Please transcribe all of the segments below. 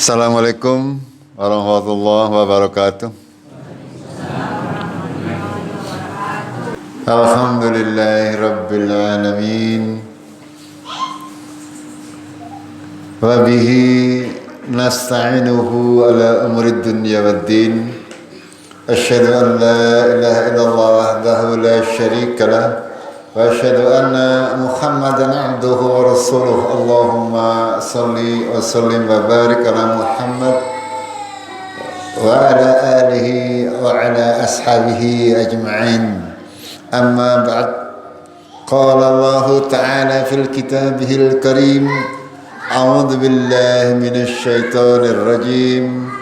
Assalamualaikum warahmatullahi wabarakatuh. Alhamdulillahi rabbil alamin. Wa bihi nasta'inuhu ala umurid dunya waddin. Asyhadu an la ilaha illallah wahdahu la syarika lah. Wa asyhadu anna Muhammadan abduhu wa rasuluh. Allahumma salli wa sallim wa barik ala Muhammad wa ala alihi wa ala ashabihi ajma'in. Amma ba'd. Qala Allah ta'ala fil kitabihil karim. A'udzu billahi minasy syaithanir rajim.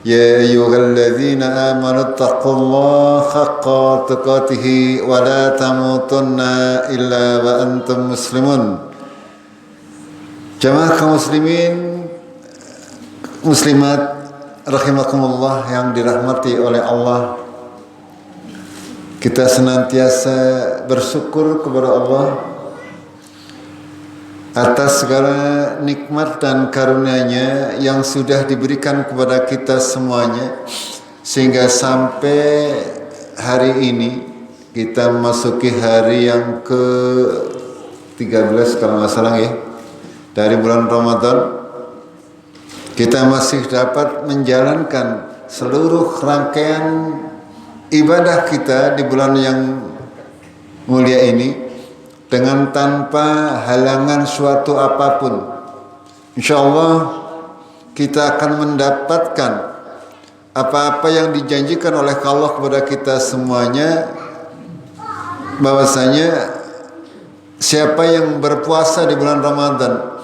Ya ayyuhalladzina amanu taqullaha haqqa tuqatih wa la tamutunna illa wa antum muslimun. Jamaah kaum muslimin muslimat rahimakumullah yang dirahmati oleh Allah. Kita senantiasa bersyukur kepada Allah atas segala nikmat dan karunia-Nya yang sudah diberikan kepada kita semuanya, sehingga sampai hari ini kita memasuki hari yang ke-13 kalau nggak salah ya, dari bulan Ramadan. Kita masih dapat menjalankan seluruh rangkaian ibadah kita di bulan yang mulia ini dengan tanpa halangan suatu apapun. InsyaAllah kita akan mendapatkan apa-apa yang dijanjikan oleh Allah kepada kita semuanya, bahwasanya siapa yang berpuasa di bulan Ramadan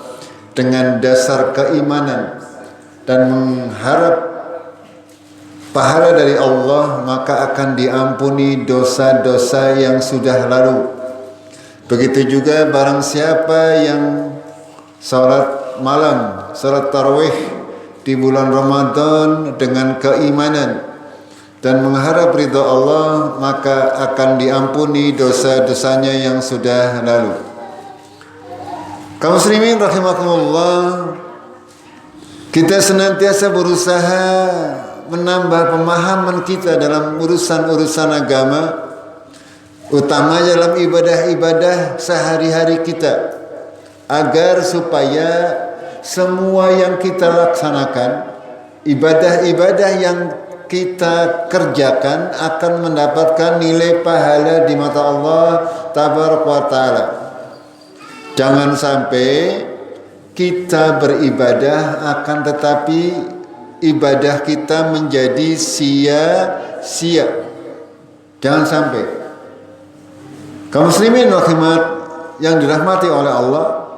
dengan dasar keimanan dan mengharap pahala dari Allah, maka akan diampuni dosa-dosa yang sudah lalu. Begitu juga barang siapa yang salat malam, salat tarawih di bulan Ramadan dengan keimanan dan mengharap ridha Allah, maka akan diampuni dosa-dosanya yang sudah lalu. Kaum muslimin rahimakumullah, kita senantiasa berusaha menambah pemahaman kita dalam urusan-urusan agama, utama dalam ibadah-ibadah sehari-hari kita, agar supaya semua yang kita laksanakan, ibadah-ibadah yang kita kerjakan akan mendapatkan nilai pahala di mata Allah tabaraka wa taala. Jangan sampai kita beribadah akan tetapi ibadah kita menjadi sia-sia. Jangan sampai. Kaum muslimin rahimat yang dirahmati oleh Allah,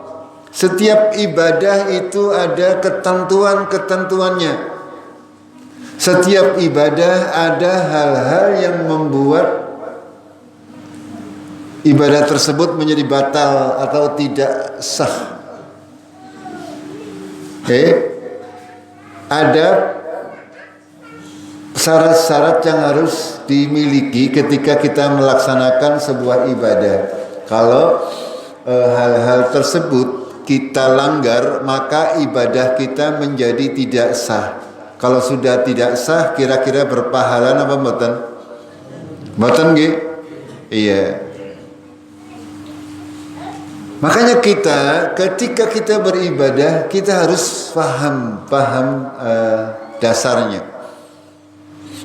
setiap ibadah itu ada ketentuan-ketentuannya. Setiap ibadah ada hal-hal yang membuat ibadah tersebut menjadi batal atau tidak sah. Ada syarat-syarat yang harus dimiliki ketika kita melaksanakan sebuah ibadah. Kalau hal-hal tersebut kita langgar, maka ibadah kita menjadi tidak sah. Kalau sudah tidak sah, kira-kira berpahala apa mboten? Mboten nggih? Iya. Makanya ketika kita beribadah, kita harus paham dasarnya.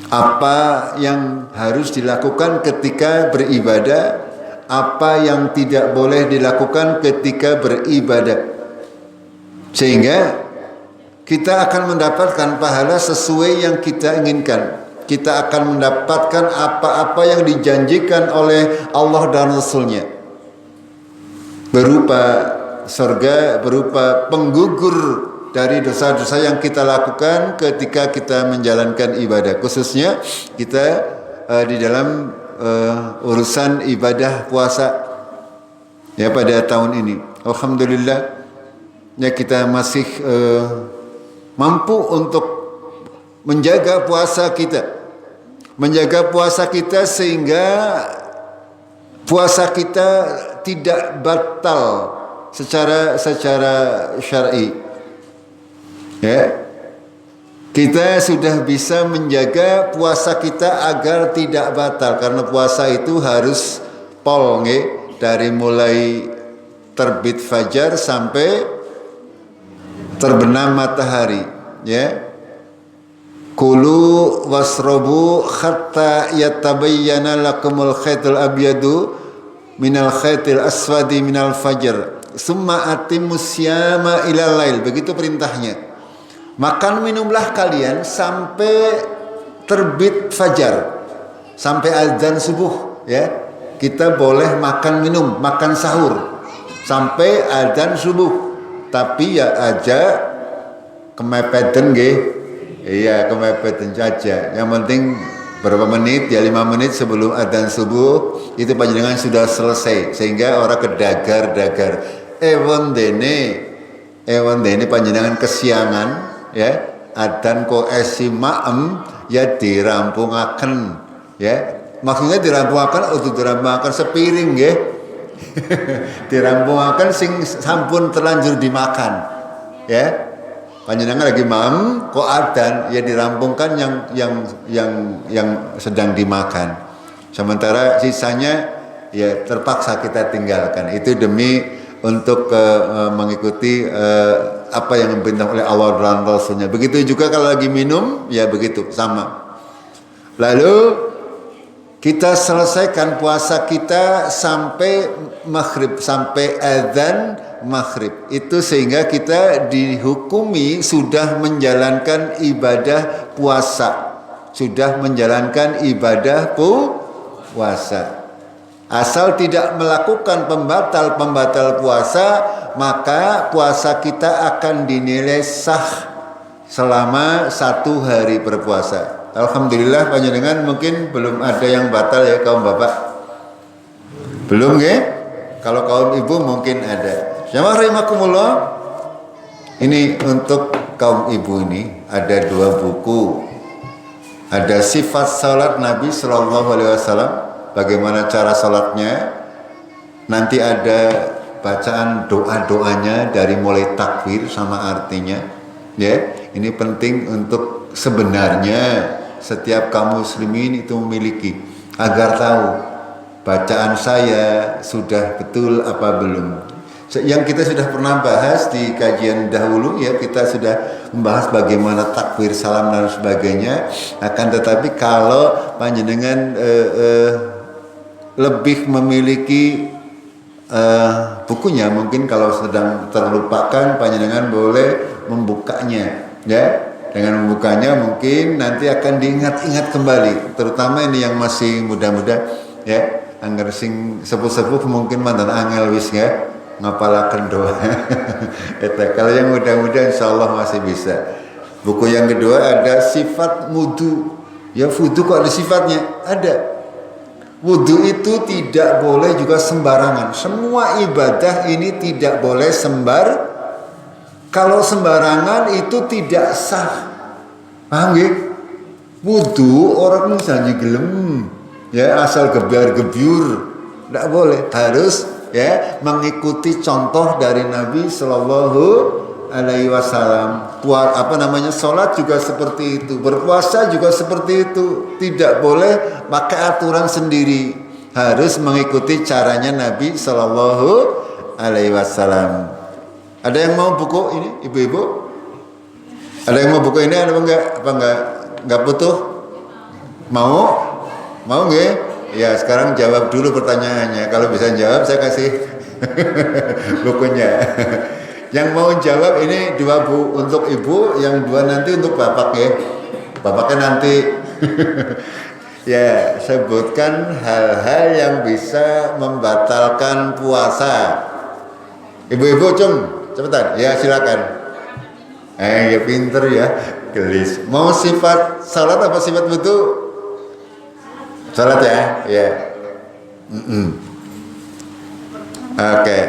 Apa yang harus dilakukan ketika beribadah, apa yang tidak boleh dilakukan ketika beribadah, sehingga kita akan mendapatkan pahala sesuai yang kita inginkan. Kita akan mendapatkan apa-apa yang dijanjikan oleh Allah dan Rasul-Nya, berupa surga, berupa penggugur dari dosa-dosa yang kita lakukan ketika kita menjalankan ibadah, khususnya kita di dalam urusan ibadah puasa ya pada tahun ini. Alhamdulillah ya, kita masih mampu untuk menjaga puasa kita, sehingga puasa kita tidak batal secara syar'i. Ya. kita sudah bisa menjaga puasa kita agar tidak batal, karena puasa itu harus pol nge, dari mulai terbit fajar sampai terbenam matahari, ya. Kulu wasrobu hatta yatabayyana lakumul khaytul abyadu minal khaytil aswadi minal fajr summa atimmus siyama ilal lail. Begitu perintahnya. Makan minumlah kalian sampai terbit fajar, sampai azan subuh, ya. Kita boleh makan minum, makan sahur sampai azan subuh. Tapi ya aja kemepetan nggih. Iya, kemepetan saja. Yang penting berapa menit, ya 5 menit sebelum azan subuh itu panjenengan sudah selesai, sehingga orang kedagar-dagar ewon dene panjenengan kesiangan, ya, adzan kok esi maem ya dirampungaken, ya. Maksudnya dirampungaken untuk dirampungaken sepiring nggih. Dirampungaken sing sampun terlanjur dimakan, ya. Panjenengan lagi maem kok adzan ya dirampungkan yang sedang dimakan. Sementara sisanya ya terpaksa kita tinggalkan. Itu demi untuk mengikuti apa yang diperintah oleh Allah dan Rasulnya. Begitu juga kalau lagi minum, ya begitu, sama. Lalu kita selesaikan puasa kita sampai maghrib, sampai azan maghrib. Itu sehingga kita dihukumi sudah menjalankan ibadah puasa, sudah menjalankan ibadah puasa. Asal tidak melakukan pembatal puasa, maka puasa kita akan dinilai sah selama 1 hari berpuasa. Alhamdulillah panjenengan mungkin belum ada yang batal, ya kaum bapak. Belum ya? Kalau kaum ibu mungkin ada. Jamaah rahimakumullah. Ini untuk kaum ibu ini ada 2 buku. Ada sifat salat Nabi Sallallahu Alaihi Wasallam, bagaimana cara salatnya. Nanti ada bacaan doa-doanya dari mulai takbir sama artinya. Ya, ini penting untuk sebenarnya setiap kaum muslimin itu memiliki, agar tahu bacaan saya sudah betul apa belum. Yang kita sudah pernah bahas di kajian dahulu, ya, kita sudah membahas bagaimana takbir, salam dan sebagainya. Akan tetapi kalau panjenengan lebih memiliki bukunya, mungkin kalau sedang terlupakan panjenengan boleh membukanya, ya. Dengan membukanya mungkin nanti akan diingat-ingat kembali, terutama ini yang masih muda-muda, ya. Angger sing sepuh-sepuh mungkin mantan angel wis ya ngapalaken doa. Kalau yang muda-muda insyaallah masih bisa. Buku yang kedua ada sifat wudu. Ya, wudu kok ada sifatnya? Ada. Wudu itu tidak boleh juga sembarangan. Semua ibadah ini tidak boleh kalau sembarangan itu tidak sah. Paham nggih? Wudu orang misalnya gelem, ya, asal gebyar-gebyur, tidak boleh. Harus, ya, mengikuti contoh dari Nabi Sallallahu Alaihi Wasallam. Sholat juga seperti itu, berpuasa juga seperti itu. Tidak boleh pakai aturan sendiri, harus mengikuti caranya Nabi Sallallahu Alaihi Wasallam. Ada yang mau buku ini, ibu-ibu? Ada yang mau buku ini? Ada enggak? Apa enggak butuh? Mau nggak? Ya, sekarang jawab dulu pertanyaannya. Kalau bisa jawab saya kasih bukunya. Yang mau jawab ini 2 bu untuk ibu, yang 2 nanti untuk bapak, ya. Bapaknya nanti. Ya, sebutkan hal-hal yang bisa membatalkan puasa. Ibu-ibu cepetan. Ya, silakan. Ya pinter ya, gelis. Mau sifat salat apa sifat wudu? Salat ya, ya. Oke.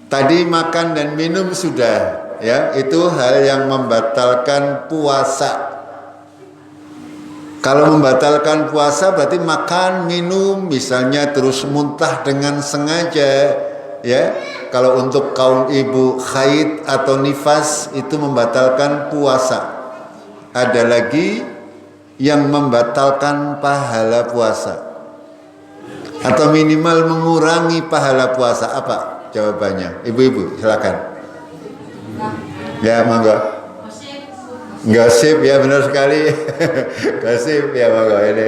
Tadi makan dan minum sudah, ya. Itu hal yang membatalkan puasa. Kalau membatalkan puasa berarti makan, minum, misalnya terus muntah dengan sengaja, ya. Kalau untuk kaum ibu haid atau nifas itu membatalkan puasa. ada lagi yang membatalkan pahala puasa atau minimal mengurangi pahala puasa. Apa jawabannya? Ibu-ibu silakan. Ya, monggo. Gosip, ya benar sekali. Gosip, ya monggo ini.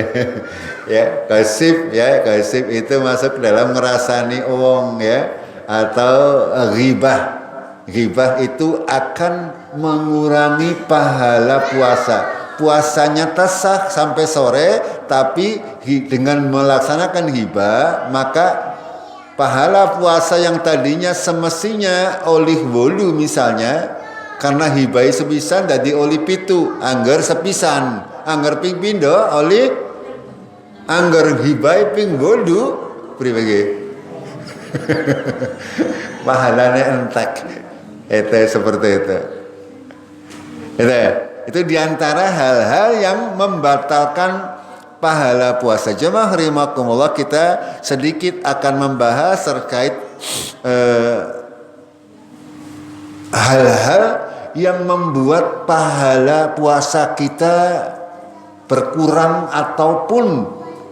Ya, gosip, ya gosip itu masuk dalam ngerasani uang, ya, atau ghibah. Ghibah itu akan mengurangi pahala puasa. Puasanya sah sampai sore, tapi dengan melaksanakan ghibah maka pahala puasa yang tadinya semestinya oleh wolu misalnya, karena hibai sepisan dadi oli pitu, angger sepisan, angger ping pindo oli, angger hibai ping wolu pribadi. Pahalanya entek. Itu seperti itu. Itu diantara hal-hal yang membatalkan pahala puasa. Jemaah rahimakumullah, kita sedikit akan membahas terkait hal-hal yang membuat pahala puasa kita berkurang ataupun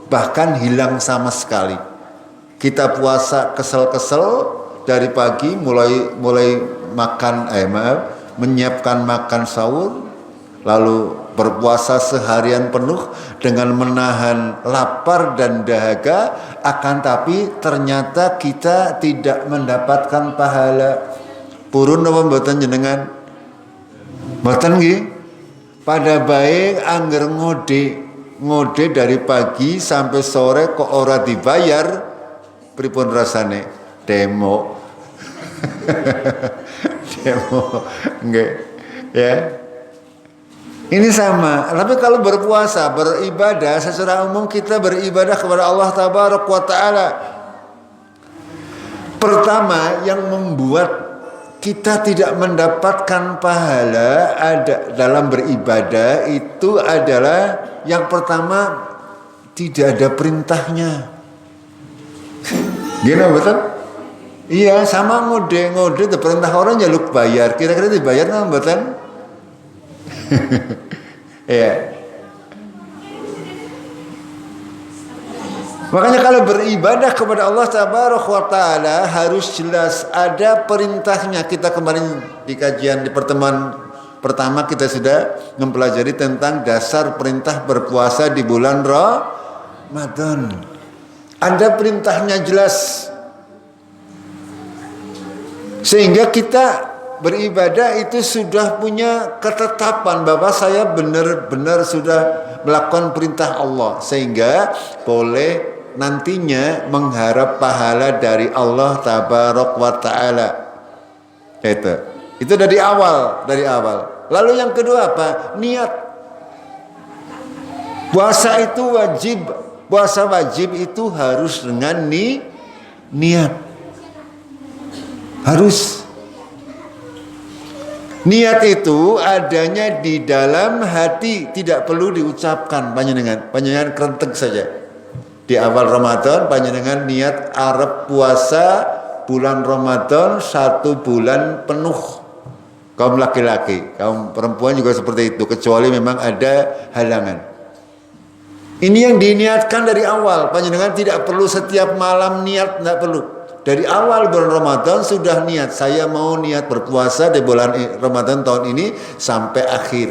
bahkan hilang sama sekali. Kita puasa kesel-kesel dari pagi mulai makan menyiapkan makan sahur, lalu berpuasa seharian penuh dengan menahan lapar dan dahaga, akan tapi ternyata kita tidak mendapatkan pahala. Purun apa mboten jenengan? Mboten nggih. Pada baik angger ngode dari pagi sampai sore kok ora dibayar, pripun rasane? Demo. Demo. Nggih. Ya. Ini sama. Tapi kalau berpuasa, beribadah secara umum, kita beribadah kepada Allah Tabaraka wa Ta'ala. Pertama yang membuat kita tidak mendapatkan pahala ada dalam beribadah itu adalah yang pertama, tidak ada perintahnya. Gimana betul? Iya, sama ngode perintah orang jaluk bayar. Kira-kira dibayar nggak betul? Iya. Makanya kalau beribadah kepada Allah Tabaraka wa Ta'ala harus jelas ada perintahnya. Kita kemarin di kajian di pertemuan pertama kita sudah mempelajari tentang dasar perintah berpuasa di bulan Ramadan. Ada perintahnya jelas. Sehingga kita beribadah itu sudah punya ketetapan bahwa saya benar-benar sudah melakukan perintah Allah, sehingga boleh nantinya mengharap pahala dari Allah Tabaraka wa Ta'ala. Itu dari awal. Lalu yang kedua apa? Niat. Puasa itu wajib. Puasa wajib itu harus dengan niat. Harus. Niat itu adanya di dalam hati, tidak perlu diucapkan. Panjenengan kerentek saja. Di awal Ramadan panjenengan niat arep puasa bulan Ramadan 1 bulan penuh. Kaum laki-laki, kaum perempuan juga seperti itu, kecuali memang ada halangan. Ini yang diniatkan dari awal. Panjenengan tidak perlu setiap malam niat, tidak perlu. Dari awal bulan Ramadan sudah niat, saya mau niat berpuasa di bulan Ramadan tahun ini sampai akhir.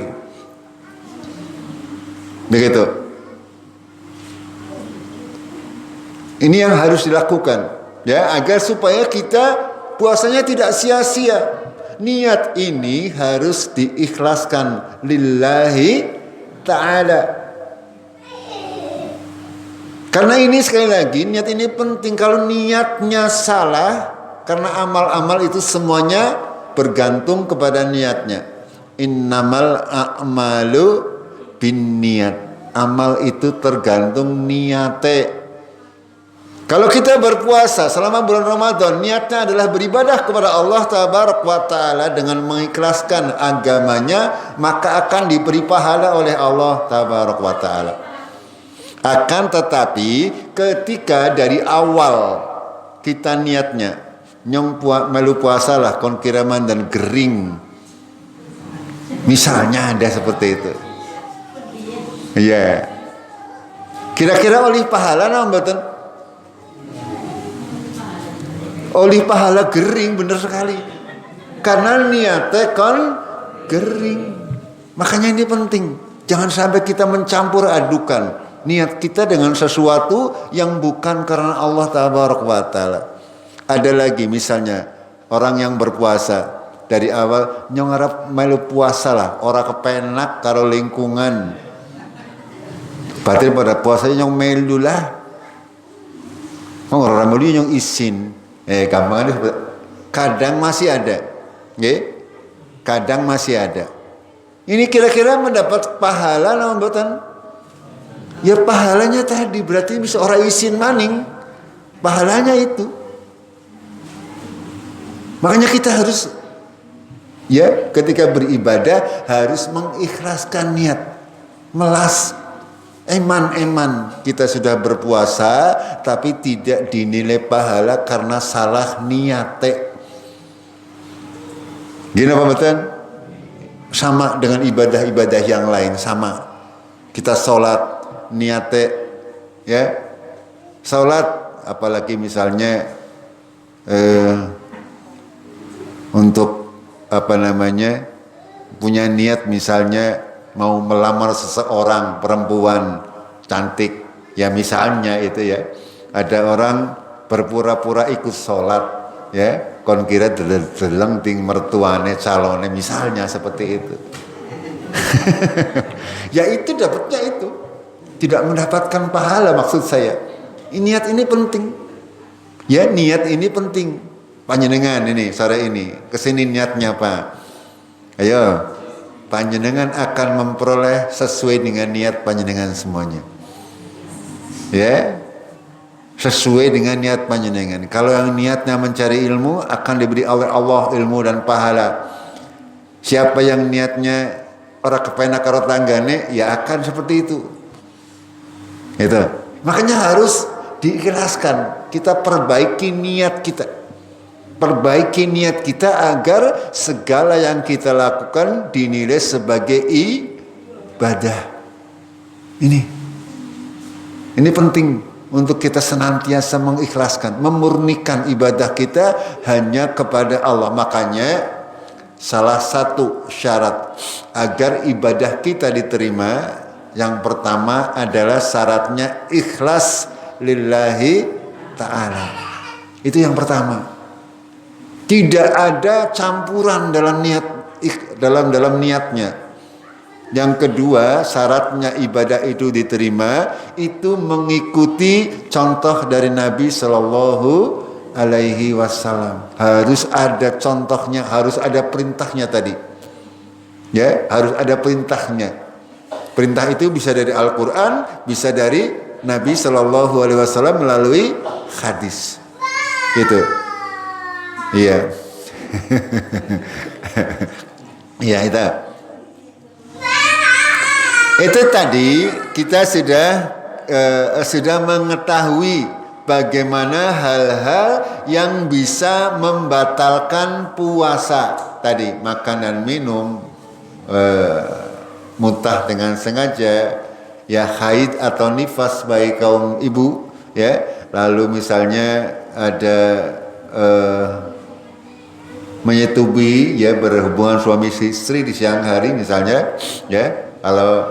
Begitu. Ini yang harus dilakukan, ya, agar supaya kita puasanya tidak sia-sia. Niat ini harus diikhlaskan lillahi ta'ala. Karena ini sekali lagi, niat ini penting. Kalau niatnya salah, karena amal-amal itu semuanya bergantung kepada niatnya. Innamal a'malu bin niat. Amal itu tergantung niate. Kalau kita berpuasa selama bulan Ramadan, niatnya adalah beribadah kepada Allah Tabaraka wa Ta'ala dengan mengikhlaskan agamanya, maka akan diberi pahala oleh Allah Tabaraka wa Ta'ala. Akan tetapi ketika dari awal kita niatnya melu puasa lah kon kiraman dan gering, misalnya ada seperti itu, Iya. Kira-kira oleh pahala napa mboten? Oleh pahala gering, bener sekali. Karena niatnya kon gering. Makanya ini penting. Jangan sampai kita mencampur adukan niat kita dengan sesuatu yang bukan karena Allah Tabaraka wa Ta'ala. Ada lagi misalnya orang yang berpuasa dari awal nyong arep melu puasa lah, ora kepenak karo lingkungan. Berarti pada puasanya nyong melu lah. Orang melu nyong isin. Gampang kadang masih ada. Nggih? Kadang masih ada. Ini kira-kira mendapat pahala napa mboten? Ya pahalanya tadi berarti bisa orang isin maning. Pahalanya itu. Makanya kita harus ya ketika beribadah harus mengikhlaskan niat. Melas eman kita sudah berpuasa tapi tidak dinilai pahala karena salah niate. Gini apa betul? Sama dengan ibadah-ibadah yang lain sama. Kita sholat niate ya. Sholat apalagi misalnya untuk punya niat misalnya mau melamar seseorang perempuan cantik ya misalnya itu ya ada orang berpura-pura ikut sholat ya kon kira deleng ting mertuane calone misalnya seperti itu. Ya itu dapatnya itu tidak mendapatkan pahala maksud saya. Niat ini penting ya, niat ini penting. Panjenengan ini sore ini kesini niatnya apa? Ayo, panjenengan akan memperoleh sesuai dengan niat panjenengan semuanya. Ya, sesuai dengan niat panjenengan. Kalau yang niatnya mencari ilmu akan diberi oleh Allah ilmu dan pahala. Siapa yang niatnya orang kepenak karo tanggane ya akan seperti itu. Itu. Makanya harus diikhlaskan. Kita perbaiki niat kita. Perbaiki niat kita agar segala yang kita lakukan dinilai sebagai ibadah. Ini penting untuk kita senantiasa mengikhlaskan, memurnikan ibadah kita hanya kepada Allah. Makanya salah satu syarat agar ibadah kita diterima yang pertama adalah syaratnya ikhlas lillahi ta'ala. Itu yang pertama. Tidak ada campuran dalam niatnya. Yang kedua, syaratnya ibadah itu diterima itu mengikuti contoh dari Nabi Sallallahu Alaihi Wasallam. Harus ada contohnya, harus ada perintahnya tadi. Ya, harus ada perintahnya. Perintah itu bisa dari Al-Quran, bisa dari Nabi Sallallahu Alaihi Wasallam melalui hadis. Gitu. Iya. Iya itu. Itu tadi kita sudah mengetahui bagaimana hal-hal yang bisa membatalkan puasa. Tadi makan dan minum, muntah dengan sengaja, ya haid atau nifas bagi kaum ibu, ya. Lalu misalnya ada menyetubuhi ya berhubungan suami istri di siang hari misalnya ya kalau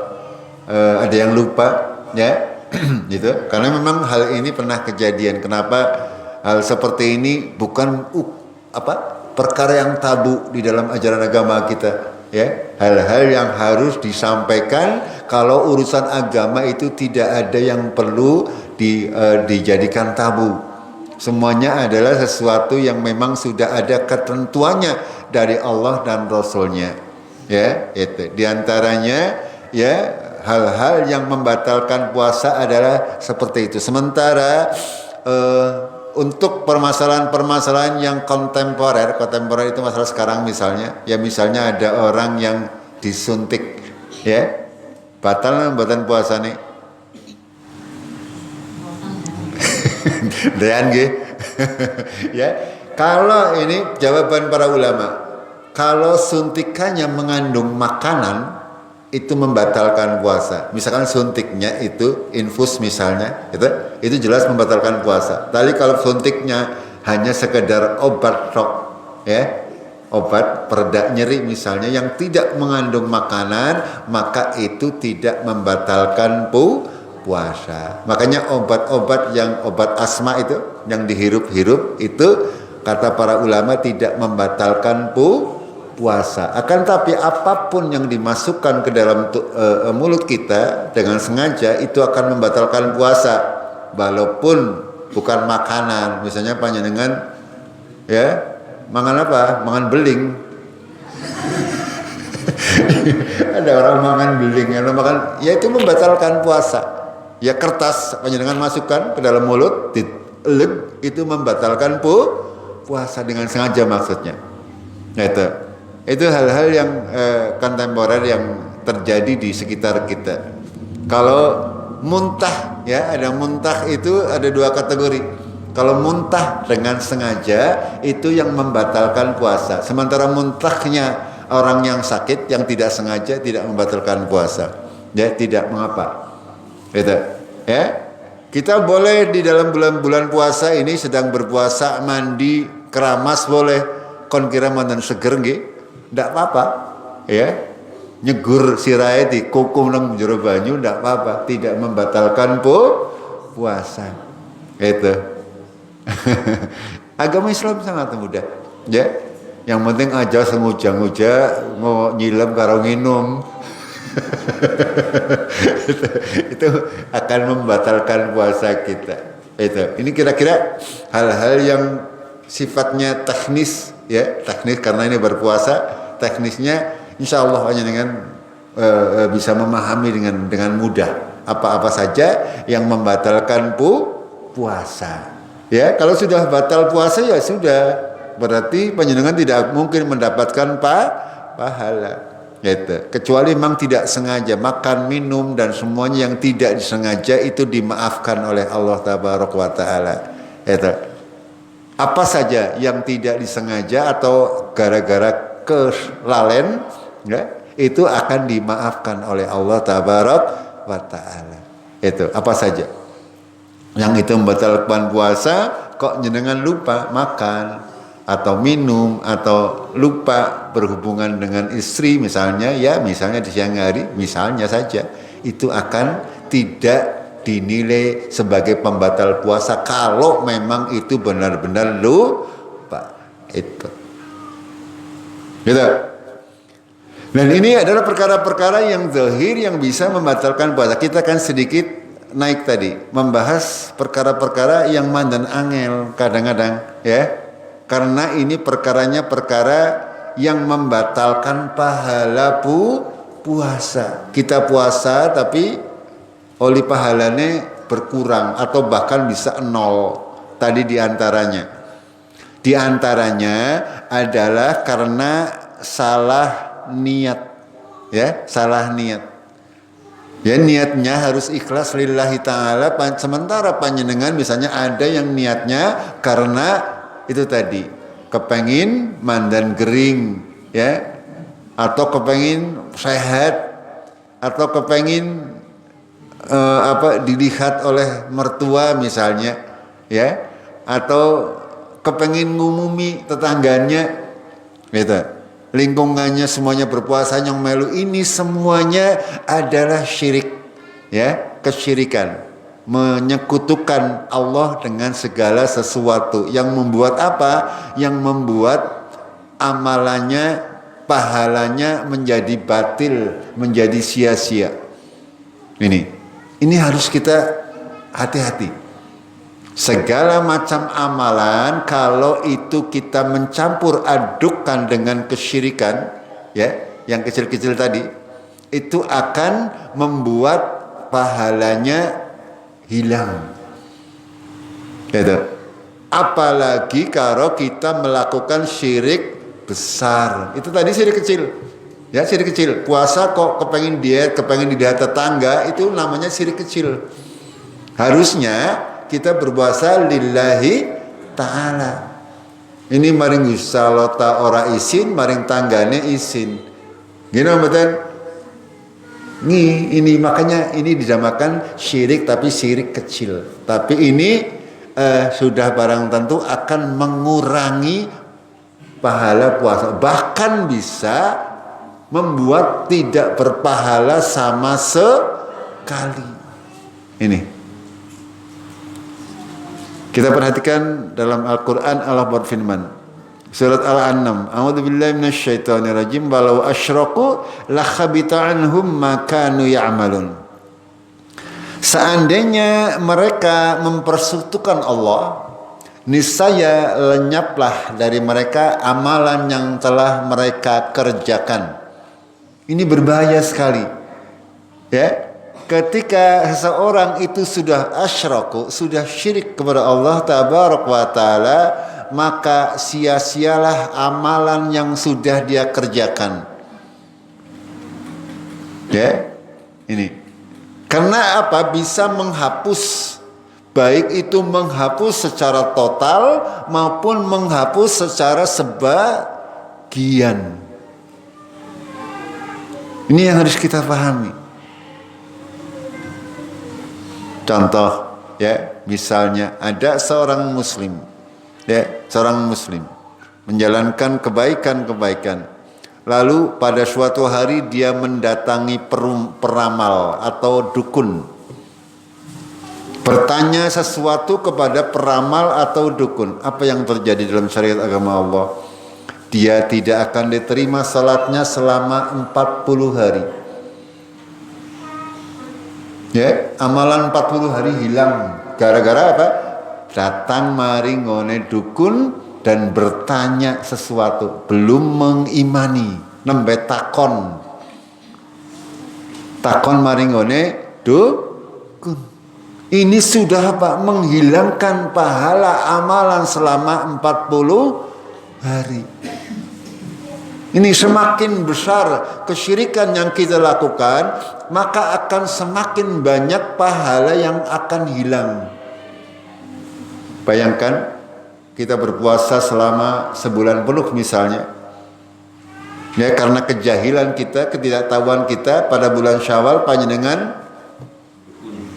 ada yang lupa ya gitu karena memang hal ini pernah kejadian. Kenapa hal seperti ini bukan perkara yang tabu di dalam ajaran agama kita ya, hal-hal yang harus disampaikan. Kalau urusan agama itu tidak ada yang perlu dijadikan tabu. Semuanya adalah sesuatu yang memang sudah ada ketentuannya dari Allah dan Rasulnya. Ya, itu. Di antaranya ya hal-hal yang membatalkan puasa adalah seperti itu. Sementara untuk permasalahan-permasalahan yang kontemporer itu masalah sekarang misalnya, ya misalnya ada orang yang disuntik, ya batal puasa nih. Dan ya kalau ini jawaban para ulama, kalau suntikannya mengandung makanan itu membatalkan puasa. Misalkan suntiknya itu infus misalnya, itu jelas membatalkan puasa. Tapi kalau suntiknya hanya sekedar obat shock, ya, obat pereda nyeri misalnya yang tidak mengandung makanan, maka itu tidak membatalkan puasa. Makanya obat-obat yang obat asma itu yang dihirup-hirup itu kata para ulama tidak membatalkan puasa. Akan tapi apapun yang dimasukkan ke dalam mulut kita dengan sengaja itu akan membatalkan puasa, walaupun bukan makanan. Misalnya panjenengan ya mangan apa? Mangan beling. Ada orang mangan beling, orang makan, ya itu membatalkan puasa. Ya kertas panjenengan masukkan ke dalam mulut, dielek, itu membatalkan puasa dengan sengaja maksudnya. Nah, itu hal-hal yang kontemporer yang terjadi di sekitar kita. Kalau muntah, ya ada muntah itu ada dua kategori. Kalau muntah dengan sengaja itu yang membatalkan puasa. Sementara muntahnya orang yang sakit yang tidak sengaja tidak membatalkan puasa. Ya tidak mengapa. Gitu. Ya. Kita boleh di dalam bulan-bulan puasa ini sedang berpuasa mandi keramas boleh. Kon kira mantan seger nggih. Ndak apa-apa. Ya. Nyegur sirahe di kukum nang jero banyu ndak apa-apa, tidak membatalkan puasa. Itu. Agama Islam sangat mudah. Ya. Yang penting aja senguja-nguja mau nyilem karo nginum. itu akan membatalkan puasa kita. Ini kira-kira hal-hal yang sifatnya teknis, ya teknis karena ini berpuasa. Teknisnya insya Allah hanya dengan bisa memahami dengan mudah apa-apa saja yang membatalkan puasa. Ya kalau sudah batal puasa ya sudah, berarti panjenengan tidak mungkin mendapatkan pahala. Gitu. Kecuali memang tidak sengaja makan, minum dan semuanya yang tidak disengaja itu dimaafkan oleh Allah Tabaraka wa Ta'ala. Gitu. Apa saja yang tidak disengaja atau gara-gara kelalaian, ya, itu akan dimaafkan oleh Allah Tabaraka wa Ta'ala. Itu apa saja yang itu membatalkan puasa, kok jenengan lupa makan atau minum atau lupa berhubungan dengan istri misalnya, ya misalnya di siang hari misalnya saja, itu akan tidak dinilai sebagai pembatal puasa kalau memang itu benar-benar lupa. Itu gitu. Dan ini adalah perkara-perkara yang zahir yang bisa membatalkan puasa. Kita akan sedikit naik tadi membahas perkara-perkara yang mandan angel kadang-kadang, ya. Karena ini perkaranya perkara yang membatalkan pahala puasa. Kita puasa tapi oli pahalanya berkurang atau bahkan bisa nol. Tadi diantaranya. Diantaranya adalah karena salah niat. Ya, salah niat. Ya niatnya harus ikhlas lillahi ta'ala. Sementara panjenengan misalnya ada yang niatnya karena itu tadi kepengin mandan gering, ya, atau kepengin sehat, atau kepengin dilihat oleh mertua misalnya, ya, atau kepengin ngumumi tetangganya, gitu, lingkungannya semuanya berpuasa yang melu, ini semuanya adalah syirik, ya, kesyirikan. Menyekutukan Allah dengan segala sesuatu yang membuat apa? Yang membuat amalannya, pahalanya menjadi batil, menjadi sia-sia. Ini harus kita hati-hati. Segala macam amalan kalau itu kita mencampur adukkan dengan kesyirikan, ya, yang kecil-kecil tadi, itu akan membuat pahalanya hilang. Gitu. Apalagi kalau kita melakukan syirik besar. Itu tadi syirik kecil. Ya, syirik kecil. Puasa kok kepengin diet, kepengin dilihat tetangga, itu namanya syirik kecil. Harusnya kita berpuasa lillahi ta'ala. Ini maring salota ora isin, maring tanggane isin. Gini mboten? Ini makanya ini dinamakan syirik, tapi syirik kecil. Tapi ini sudah barang tentu akan mengurangi pahala puasa. Bahkan bisa membuat tidak berpahala sama sekali. Ini kita perhatikan dalam Al-Quran, Allah berfirman surat Al-An'am, a'udzubillahi minasyaitonirrajim, walau asyraku lakhabita anhum ma kanu ya'malun. Seandainya mereka mempersekutukan Allah, niscaya lenyaplah dari mereka amalan yang telah mereka kerjakan. Ini berbahaya sekali, ya. Ketika seseorang itu sudah asyraku, sudah syirik kepada Allah tabaraka wa taala, maka sia-sialah amalan yang sudah dia kerjakan. Ya, ini. Karena apa? Bisa menghapus, baik itu menghapus secara total maupun menghapus secara sebagian. Ini yang harus kita pahami. Contoh, ya, misalnya ada seorang muslim, ya, seorang muslim menjalankan kebaikan-kebaikan. Lalu pada suatu hari dia mendatangi peramal atau dukun. Bertanya sesuatu kepada peramal atau dukun. Apa yang terjadi dalam syariat agama Allah? Dia tidak akan diterima salatnya selama 40 hari. Ya, amalan 40 hari hilang. Gara-gara apa? Datang mari ngone dukun dan bertanya sesuatu, belum mengimani, nembe takon mari ngone dukun. Ini sudah apa? Menghilangkan pahala amalan selama 40 hari. Ini semakin besar kesyirikan yang kita lakukan, maka akan semakin banyak pahala yang akan hilang. Bayangkan kita berpuasa selama sebulan penuh misalnya. Ya, karena kejahilan kita, ketidaktahuan kita, pada bulan Syawal panjenengan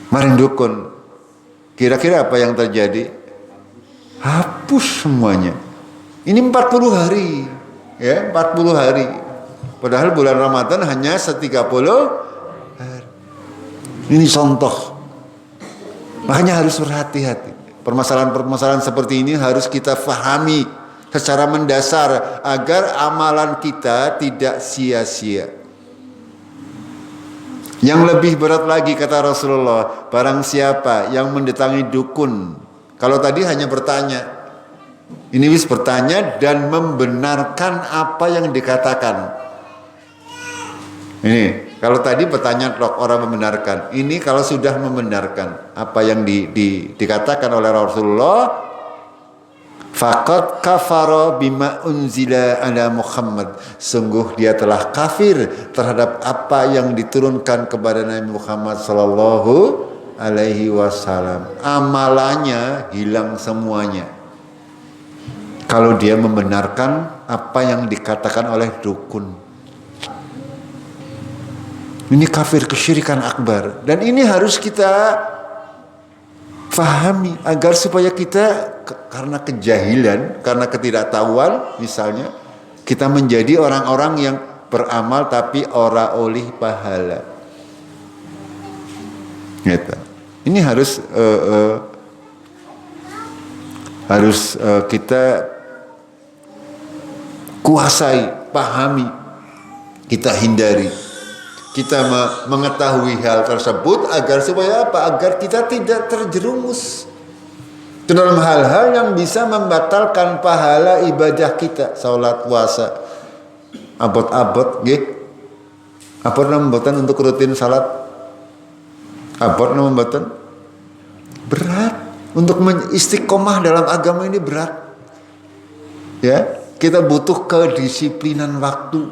maring dukun. Kira-kira apa yang terjadi? Hapus semuanya. Ini 40 hari. Ya, 40 hari. Padahal bulan Ramadan hanya 30 hari. Ini contoh. Makanya harus berhati-hati. Permasalahan-permasalahan seperti ini harus kita fahami secara mendasar agar amalan kita tidak sia-sia. Yang lebih berat lagi kata Rasulullah, barang siapa yang mendatangi dukun. Kalau tadi hanya bertanya, ini wis bertanya dan membenarkan apa yang dikatakan. Ini kalau tadi bertanya orang membenarkan. Ini kalau sudah membenarkan apa yang dikatakan oleh Rasulullah, faqad kafara bima unzila ala Muhammad. Sungguh dia telah kafir terhadap apa yang diturunkan kepada Nabi Muhammad sallallahu alaihi wasallam. Amalannya hilang semuanya kalau dia membenarkan apa yang dikatakan oleh dukun. Ini kafir, kesyirikan akbar. Dan ini harus kita fahami agar supaya kita karena kejahilan, karena ketidaktahuan misalnya, kita menjadi orang-orang yang beramal tapi ora oleh pahala. Gitu. Ini harus kita kuasai, pahami, kita hindari, kita mengetahui hal tersebut agar supaya apa? Agar kita tidak terjerumus ke dalam hal-hal yang bisa membatalkan pahala ibadah kita, salat puasa, abot-abot, nggih. Apa mboten untuk rutin salat? Abot mboten? Berat. Untuk istiqomah dalam agama ini berat. Ya. Kita butuh kedisiplinan waktu.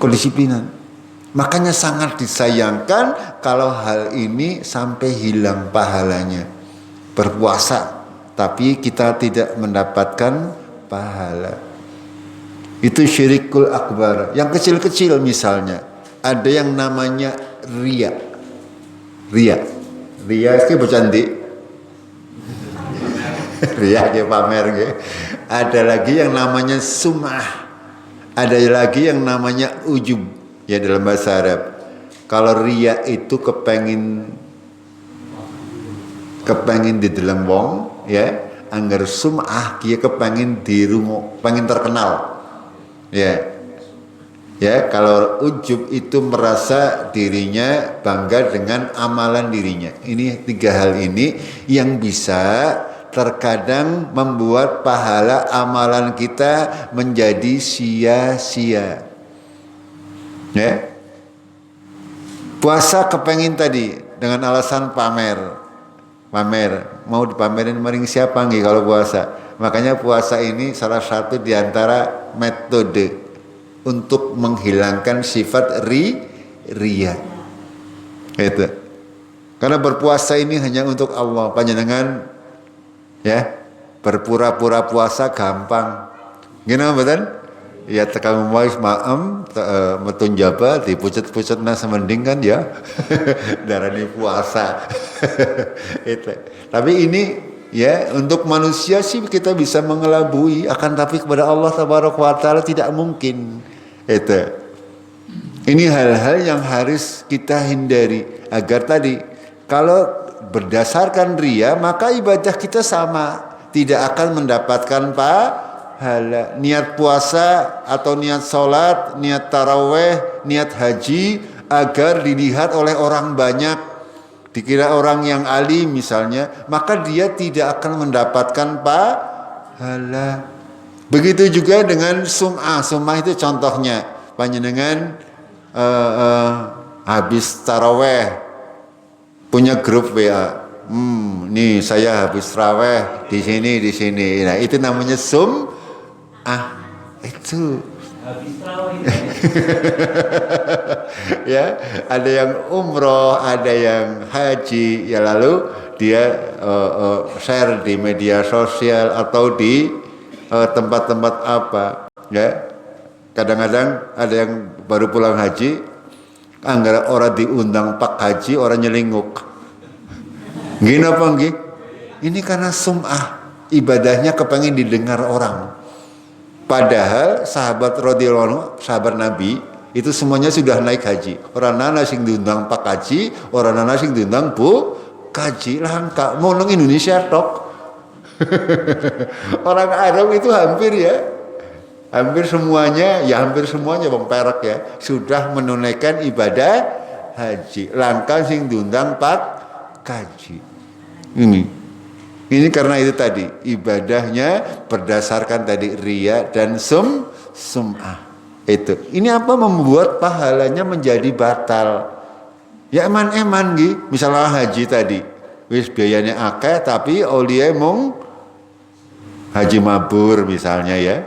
Kedisiplinan. Makanya sangat disayangkan kalau hal ini sampai hilang pahalanya. Berpuasa, tapi kita tidak mendapatkan pahala. Itu syirikul akbar. Yang kecil-kecil misalnya. ada yang namanya ria. Ria itu bercantik. Ria ke pamer ke. Ada lagi yang namanya sum'ah. Ada lagi yang namanya ujub ya dalam bahasa Arab. Kalau ria itu kepengin di dalam wong ya, anggar sum'ah dia kepengin dirungu, pengen terkenal. Ya, kalau ujub itu merasa dirinya bangga dengan amalan dirinya. Ini tiga hal ini yang bisa terkadang membuat pahala amalan kita menjadi sia-sia. Ya. Puasa kepengin tadi dengan alasan pamer. Mau dipamerin maring siapa nggih kalau puasa? Makanya puasa ini salah satu di antara metode untuk menghilangkan sifat ria. Itu. Karena berpuasa ini hanya untuk Allah. Panjenengan ya, berpura-pura puasa gampang. Gimana betul? Ya tekan muais maem metun jaba dipucet-pucet nasa mending kan ya. Darani puasa. Itu. Tapi ini ya untuk manusia sih kita bisa mengelabui, akan tapi kepada Allah Tabaraka wa Taala tidak mungkin. Itu. Ini hal-hal yang harus kita hindari agar tadi kalau berdasarkan ria maka ibadah kita sama, tidak akan mendapatkan pahala. Niat puasa atau niat sholat, niat taraweh, niat haji agar dilihat oleh orang banyak, dikira orang yang alim misalnya, maka dia tidak akan mendapatkan pahala. Begitu juga dengan sum'ah. Sum'ah itu contohnya, panjenengan habis taraweh punya grup WA. Nih saya habis taraweh di sini. Nah, itu namanya sum'ah. Itu habis taraweh. Ya, ada yang umroh, ada yang haji, ya lalu dia share di media sosial atau di tempat-tempat apa ya. Kadang-kadang ada yang baru pulang haji, anggara orang diundang pak haji, orang nyelinguk. Gini apa nggih? Ini karena sum'ah, ibadahnya kepengen didengar orang. Padahal sahabat radhiyallahu, sahabat Nabi itu semuanya sudah naik haji. Orang nana sing diundang pak haji, orang nana sing diundang bu kaji, langka. Mau nang Indonesia tok. Orang Arab itu hampir semuanya Bang Perak ya, sudah menunaikan ibadah haji. Langka sing diundang pak kaji. Ini karena itu tadi ibadahnya berdasarkan tadi ria dan sum'ah. Itu. Ini apa membuat pahalanya menjadi batal. Ya eman gitu. Misalnya haji tadi, wis biayanya akeh tapi oleh mung haji mabur misalnya ya.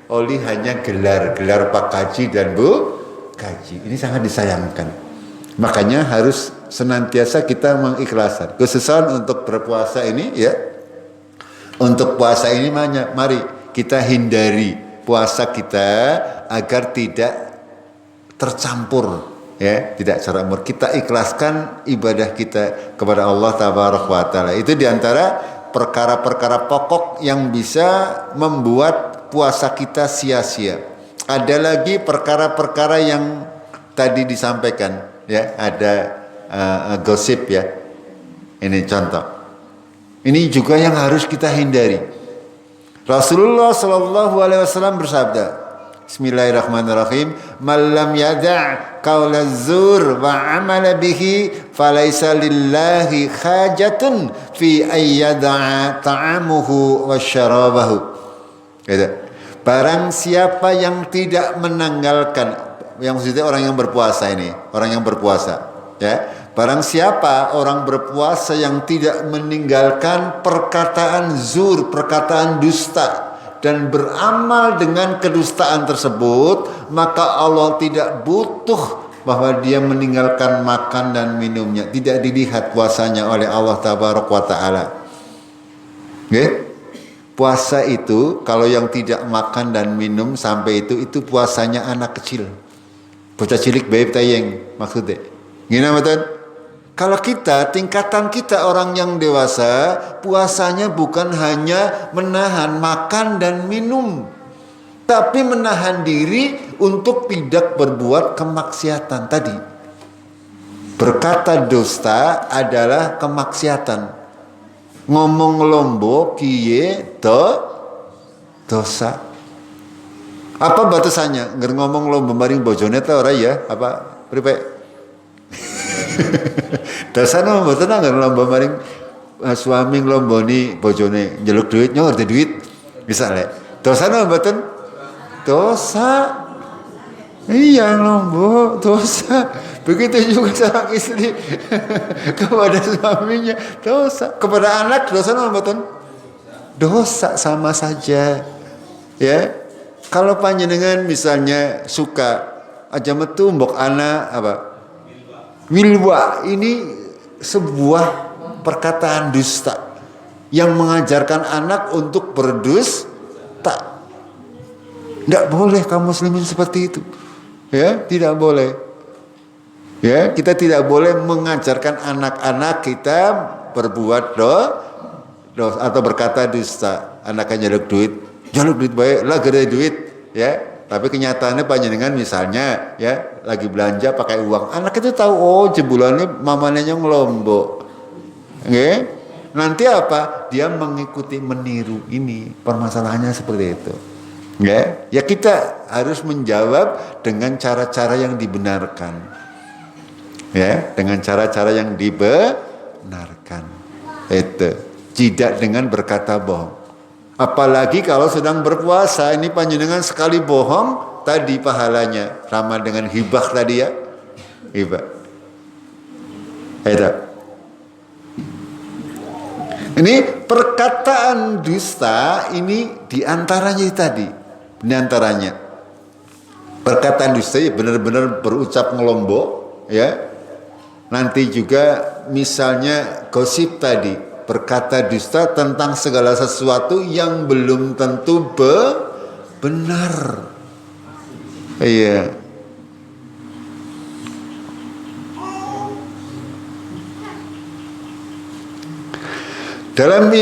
Oli hanya gelar pak kaji dan bu kaji. Ini sangat disayangkan. Makanya harus senantiasa kita mengikhlaskan. Khususan untuk berpuasa ini ya. Untuk puasa ini mari kita hindari puasa kita agar tidak tercampur ya, tidak campur. Kita ikhlaskan ibadah kita kepada Allah Tabaraka wa Taala. Itu diantara perkara-perkara pokok yang bisa membuat puasa kita sia-sia. Ada lagi perkara-perkara yang tadi disampaikan ya, ada gosip ya. Ini contoh. Ini juga yang harus kita hindari. Rasulullah sallallahu alaihi wasallam bersabda, Bismillahirrahmanirrahim, "Man lam yada' qaula zur wa 'amala bihi falaysa lillahi hajatun fi ayyada'a ta'amuhu wa syarabahu." Gitu. Barang siapa yang tidak menanggalkan, yang maksudnya orang yang berpuasa ini, orang yang berpuasa, ya. Barang siapa orang berpuasa yang tidak meninggalkan perkataan zur, perkataan dusta, dan beramal dengan kedustaan tersebut, maka Allah tidak butuh bahwa dia meninggalkan makan dan minumnya. Tidak dilihat puasanya oleh Allah Tabaraka wa Ta'ala. Okay? Puasa itu kalau yang tidak makan dan minum sampai itu puasanya anak kecil. Bocah cilik bayi tayeng maksudnya. Gini betul? Kalau kita, tingkatan kita orang yang dewasa, puasanya bukan hanya menahan makan dan minum, tapi menahan diri untuk tidak berbuat kemaksiatan tadi. Berkata dusta adalah kemaksiatan. Ngomong lombo kiye dosa. Apa batasannya? Nggak ngomong lombo maring bojone ta ora ya? Apa pripe? Dosane mboten nggak lombo maring suami nglomboni bojone njaluk duit nyorti duit misale. Dosane mboten? Dosa. Iya lombo dosa. Begitu juga seorang istri kepada suaminya dosa, kepada anak dosa mboten? Dosa sama saja. Ya. Kalau panjenengan misalnya suka aja metu mbok anak apa? Wilwa, ini sebuah perkataan dusta yang mengajarkan anak untuk berdusta. Tidak boleh kaum muslimin seperti itu. Ya, tidak boleh. Ya, kita tidak boleh mengajarkan anak-anak kita berbuat dosa atau berkata dusta. Anaknya jaluk duit baik, lah gede duit, ya. Tapi kenyataannya panjenengan misalnya, ya, lagi belanja pakai uang. Anak itu tahu, oh jebulannya mamanya ngelombo. Oke? Nanti apa? Dia mengikuti, meniru ini. Permasalahannya seperti itu. Ya kita harus menjawab dengan cara-cara yang dibenarkan. Ya, dengan cara-cara yang dibenarkan. Itu tidak dengan berkata bohong. Apalagi kalau sedang berpuasa, ini panjenengan sekali bohong tadi pahalanya sama dengan hibah tadi ya. Hibah. Itu. Ini perkataan dusta ini diantaranya tadi. Diantaranya perkataan dusta ya benar-benar berucap ngelombo ya. Nanti juga misalnya gosip tadi, berkata dusta tentang segala sesuatu yang belum tentu benar. Iya. Dalam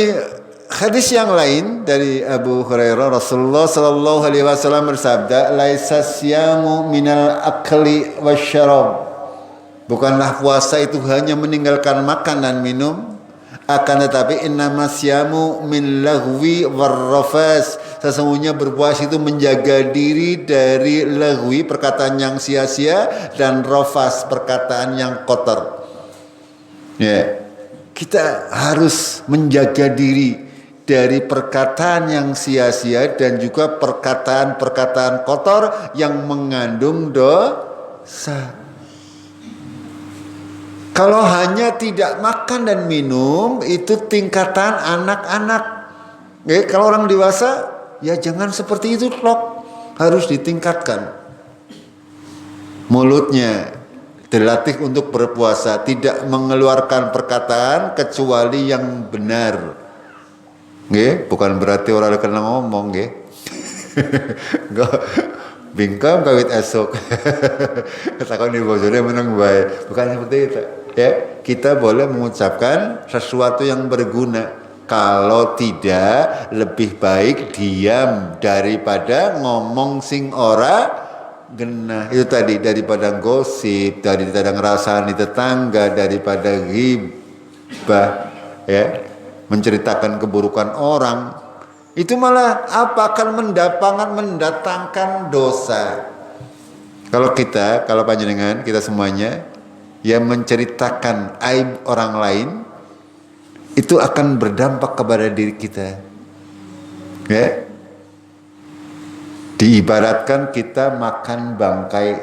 hadis yang lain dari Abu Hurairah, Rasulullah sallallahu alaihi wasallam bersabda, "Laisa siyamu minal akli wasyarab." Bukanlah puasa itu hanya meninggalkan makan dan minum, akan tetapi innama siyamu min lahwi warrafas. Sesungguhnya berpuasa itu menjaga diri dari lahwi, perkataan yang sia-sia, dan rafas, perkataan yang kotor. Ya, kita harus menjaga diri dari perkataan yang sia-sia dan juga perkataan-perkataan kotor yang mengandung dosa. Kalau hanya tidak makan dan minum, itu tingkatan anak-anak. Kalau orang dewasa, ya jangan seperti itu, harus ditingkatkan. Mulutnya dilatih untuk berpuasa, tidak mengeluarkan perkataan kecuali yang benar. Bukan berarti orang kena ngomong, bingkam kawit esok. Takon di bojone menang baik. Bukan seperti itu. Ya, kita boleh mengucapkan sesuatu yang berguna. Kalau tidak, lebih baik diam daripada ngomong sing ora genah. Itu tadi, daripada gosip, daripada ngerasani tetangga, daripada ghibah, ya, menceritakan keburukan orang. Itu malah apa? Akan mendatangkan dosa. Kalau panjenengan, kita semuanya yang menceritakan aib orang lain, itu akan berdampak kepada diri kita. Ya. Diibaratkan kita makan bangkai,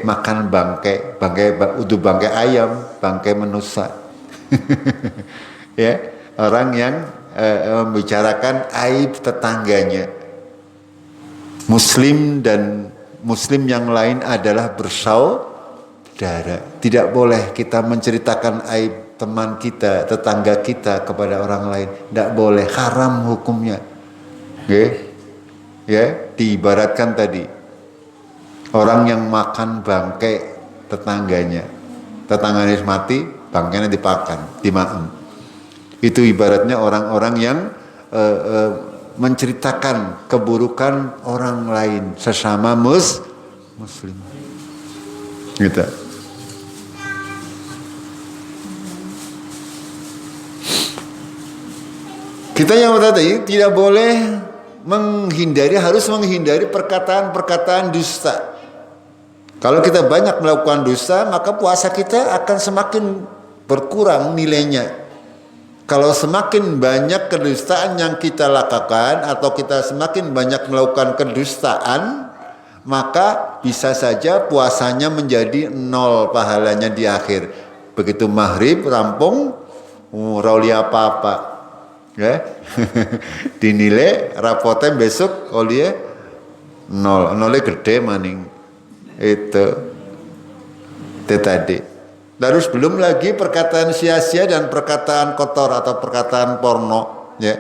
makan bangkai ayam, bangkai manusia. Ya, orang yang membicarakan aib tetangganya. Muslim dan Muslim yang lain adalah bersaudara. Tidak boleh kita menceritakan aib teman kita, tetangga kita kepada orang lain. Tidak boleh, haram hukumnya. Ya, diibaratkan tadi. Orang yang makan bangkai tetangganya mati, bangkainya dimakan. Itu ibaratnya orang-orang yang menceritakan keburukan orang lain sesama muslim. Gitu. Kita yang tadi tidak boleh harus menghindari perkataan-perkataan dusta. Kalau kita banyak melakukan dosa, maka puasa kita akan semakin berkurang nilainya. Kalau semakin banyak kedustaan yang kita lakukan atau kita semakin banyak melakukan kedustaan, maka bisa saja puasanya menjadi 0 pahalanya di akhir. Begitu maghrib rampung, rauli apa-apa. Ya. Dinilai rapotnya besok oleh 0. 0 gede maning. Itu tadi. Terus belum lagi perkataan sia-sia dan perkataan kotor atau perkataan porno, ya.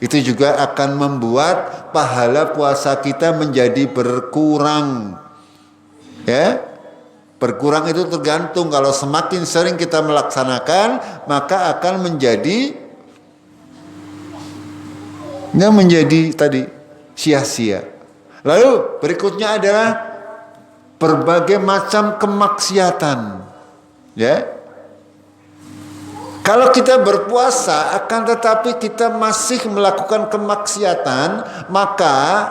Itu juga akan membuat pahala puasa kita menjadi berkurang. Ya. Berkurang itu tergantung, kalau semakin sering kita melaksanakan, maka akan menjadi tadi sia-sia. Lalu berikutnya adalah berbagai macam kemaksiatan, ya. Kalau kita berpuasa akan tetapi kita masih melakukan kemaksiatan, maka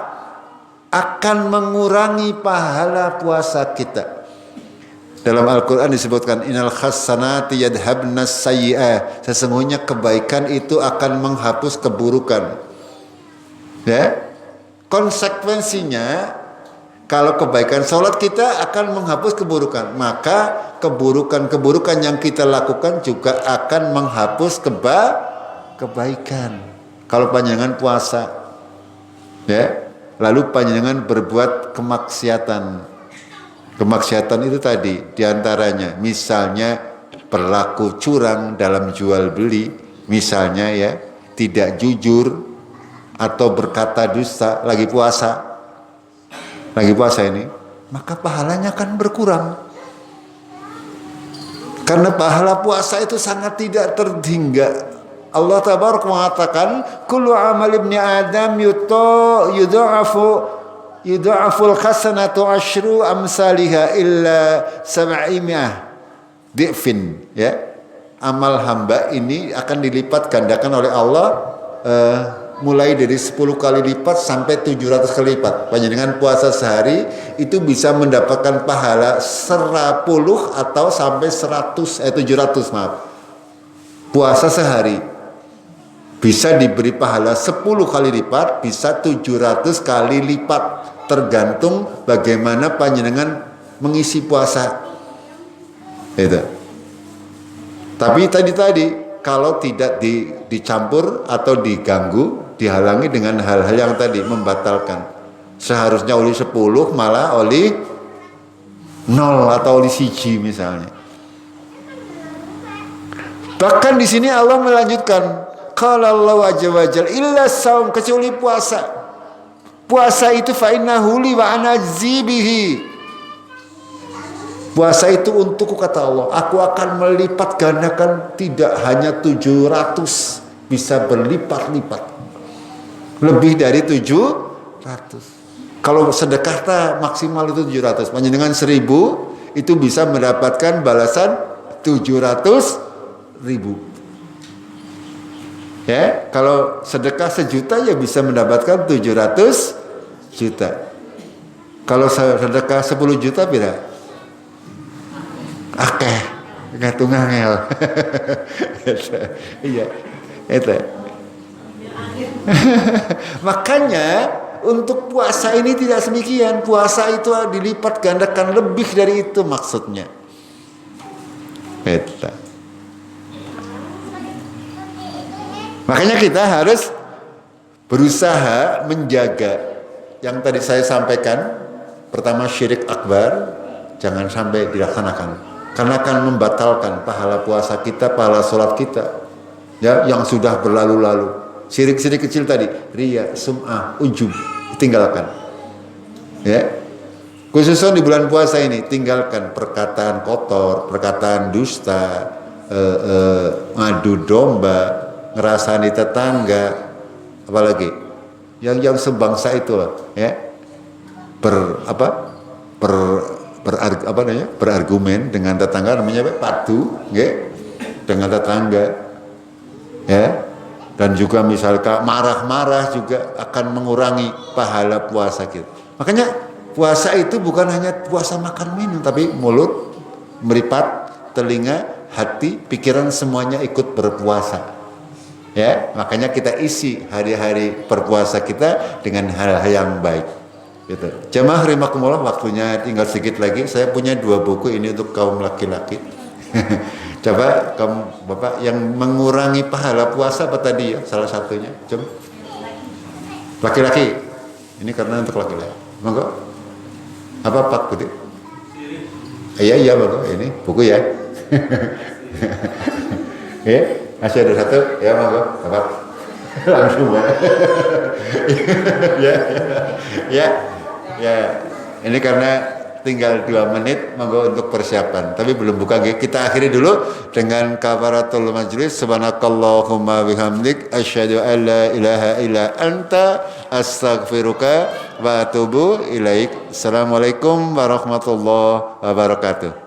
akan mengurangi pahala puasa kita. Dalam Al-Quran disebutkan innal hasanati yadhabnas sayyi'ah, sesungguhnya kebaikan itu akan menghapus keburukan. Ya, konsekuensinya kalau kebaikan sholat kita akan menghapus keburukan, maka keburukan-keburukan yang kita lakukan juga akan menghapus kebaikan. Kalau panjangan puasa, ya, lalu panjangan berbuat kemaksiatan. Kemaksiatan itu tadi diantaranya, misalnya berlaku curang dalam jual beli, misalnya ya, tidak jujur atau berkata dusta lagi puasa ini, maka pahalanya akan berkurang. Karena pahala puasa itu sangat tidak terhingga. Allah Tabaraka mengatakan, kullu amal ibni Adam yudha'aful hasanatu asyru amsalihha illa sab'imiyah di'fin, ya. Amal hamba ini akan dilipat gandakan oleh Allah mulai dari 10 kali lipat sampai 700 kali lipat. Panjenengan puasa sehari itu bisa mendapatkan pahala 10 atau sampai 700 maaf. Puasa sehari bisa diberi pahala 10 kali lipat, bisa 700 kali lipat, tergantung bagaimana panjenengan mengisi puasa. Itu. Tapi tadi kalau tidak dicampur atau diganggu, dihalangi dengan hal-hal yang tadi membatalkan. Seharusnya oli 10 malah oli 0 atau oli 1 misalnya. Bahkan di sini Allah melanjutkan, qala Allah azza wa jalla illa shaum, kecuali puasa. Puasa itu fa innahu li wa ana zibihi. Puasa itu untukku, kata Allah, aku akan melipat gandakan, tidak hanya 700, bisa berlipat-lipat. Lebih dari 700. Kalau sedekah maksimal itu 700. Panjenengan 1000 itu bisa mendapatkan balasan 700.000. Ya, kalau sedekah 1 juta ya bisa mendapatkan 700 juta. Kalau sedekah 10 juta beda. Akeh, ngatung angel. Iya, itu. Makanya untuk puasa ini tidak demikian. Puasa itu dilipat gandakan lebih dari itu maksudnya. Itu. Makanya kita harus berusaha menjaga yang tadi saya sampaikan. Pertama, syirik akbar jangan sampai dilaksanakan. Karena akan membatalkan pahala puasa kita, pahala sholat kita, ya, yang sudah berlalu-lalu. Syirik-syirik kecil tadi, riya, sum'ah, ujub, tinggalkan. Ya. Khususnya di bulan puasa ini, tinggalkan perkataan kotor, perkataan dusta, ngadu domba, ngerasani tetangga, apalagi yang sebangsa itu loh, ya, berargumen dengan tetangga, namanya padu, ya, dengan tetangga, ya, dan juga misalkan marah-marah juga akan mengurangi pahala puasa kita. Makanya puasa itu bukan hanya puasa makan minum, tapi mulut, meripat, telinga, hati, pikiran semuanya ikut berpuasa. Ya, makanya kita isi hari-hari berpuasa kita dengan hal-hal yang baik. Gitu. Jemaah rahimakumullah, waktunya tinggal sedikit lagi. Saya punya 2 buku ini untuk kaum laki-laki. Coba kaum bapak yang mengurangi pahala puasa apa tadi ya? Salah satunya. Coba. Laki-laki. Ini karena untuk laki-laki. Monggo. Apa Pak Putih? Iya monggo. Ini buku ya. Ya, masih ada satu. Ya monggo. Bapak. Langsung ya. Ini karena tinggal 2 menit monggo untuk persiapan, tapi belum buka. Kita akhiri dulu dengan kafaratul majlis. Subhanakallahumma bihamdik asyhadu an la ilaha illa anta astaghfiruka wa atubu ilaik. Assalamualaikum warahmatullahi wabarakatuh.